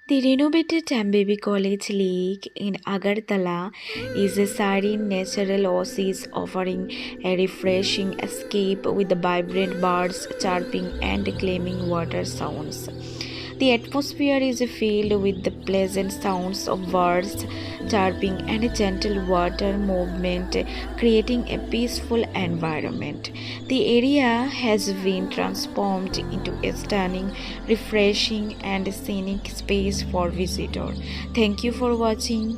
The renovated Tambaby College Lake in Agartala is a serene natural oasis offering a refreshing escape with the vibrant birds chirping and claiming water sounds. The atmosphere is filled with the pleasant sounds of birds chirping and a gentle water movement, creating a peaceful environment. The area has been transformed into a stunning, refreshing, and scenic space for visitors. Thank you for watching.